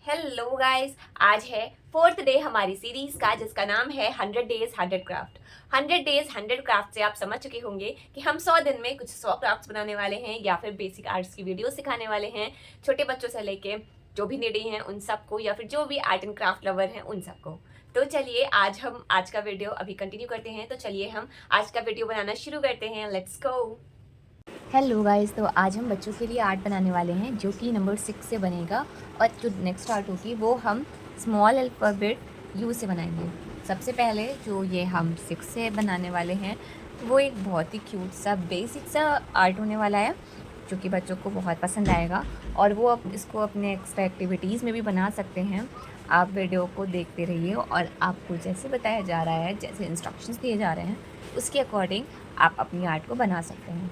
Hello guys, आज है fourth day हमारी सीरीज का जिसका नाम है 100 डेज 100 क्राफ्ट। 100 डेज 100 क्राफ्ट से आप समझ चुके होंगे कि हम 100 दिन में कुछ 100 क्राफ्ट्स बनाने वाले हैं या फिर बेसिक आर्ट्स की वीडियो सिखाने वाले हैं, छोटे बच्चों से लेके जो भी नीडी हैं उन सबको या फिर जो भी आर्ट एंड क्राफ्ट लवर हैं उन सबको। तो चलिए आज का वीडियो अभी कंटिन्यू करते हैं। तो चलिए हम आज का वीडियो बनाना शुरू करते हैं। Let's go. हेलो गाइस, तो आज हम बच्चों के लिए आर्ट बनाने वाले हैं जो कि नंबर 6 से बनेगा। और जो नेक्स्ट आर्ट होगी वो हम स्मॉल अल्फ़ाबेट यू से बनाएंगे। सबसे पहले जो ये हम 6 से बनाने वाले हैं वो एक बहुत ही क्यूट सा बेसिक सा आर्ट होने वाला है जो कि बच्चों को बहुत पसंद आएगा और वो इसको अपने एक्स्ट्रा एक्टिविटीज़ में भी बना सकते हैं। आप वीडियो को देखते रहिए और आपको जैसे बताया जा रहा है, जैसे इंस्ट्रक्शंस दिए जा रहे हैं, उसके अकॉर्डिंग आप अपनी आर्ट को बना सकते हैं।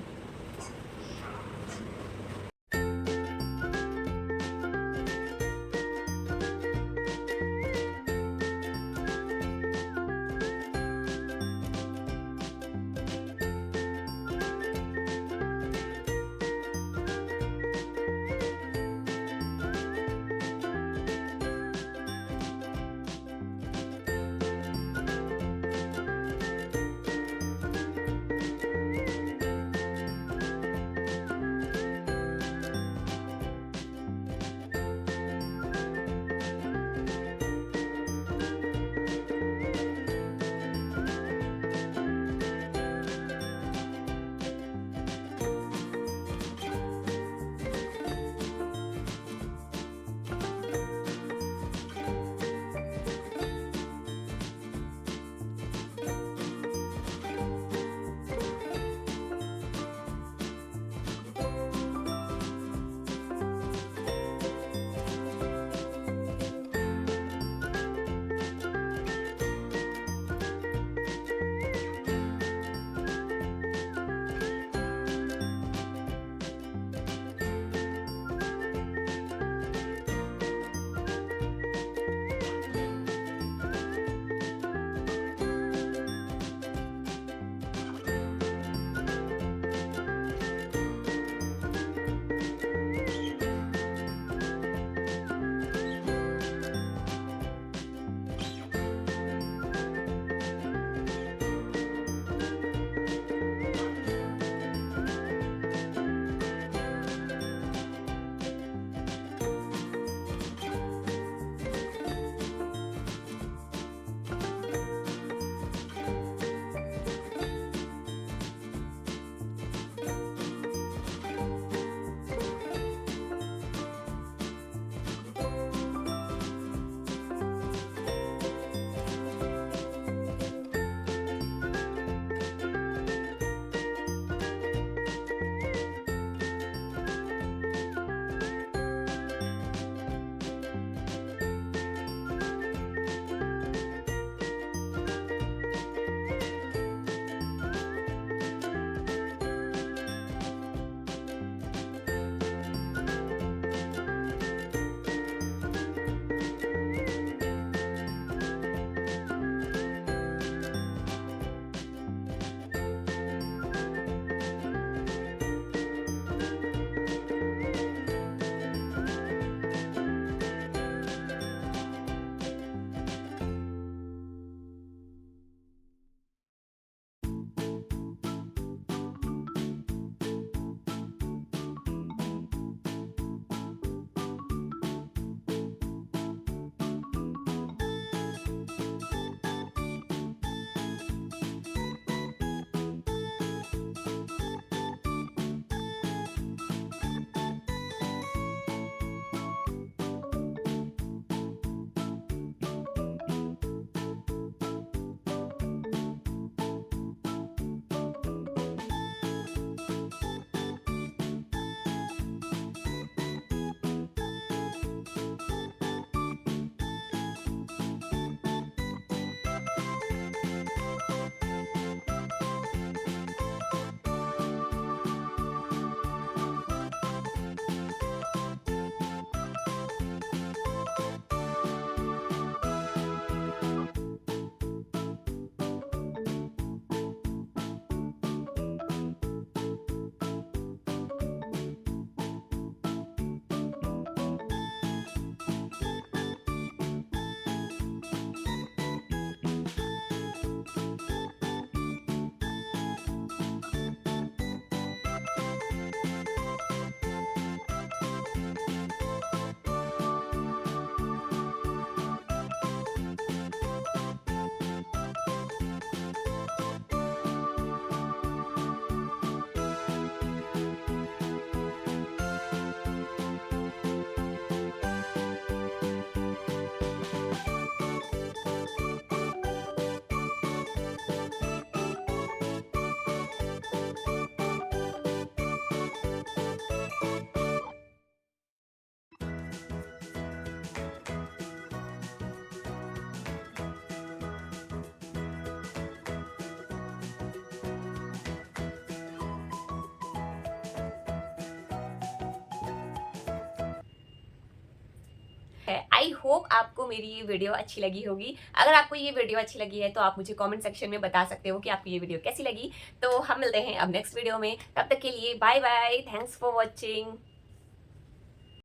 है। आई होप आपको मेरी ये वीडियो अच्छी लगी होगी। अगर आपको ये वीडियो अच्छी लगी है तो आप मुझे कमेंट सेक्शन में बता सकते हो कि आपको ये वीडियो कैसी लगी। तो हम मिलते हैं अब नेक्स्ट वीडियो में, तब तक के लिए bye bye, thanks for watching.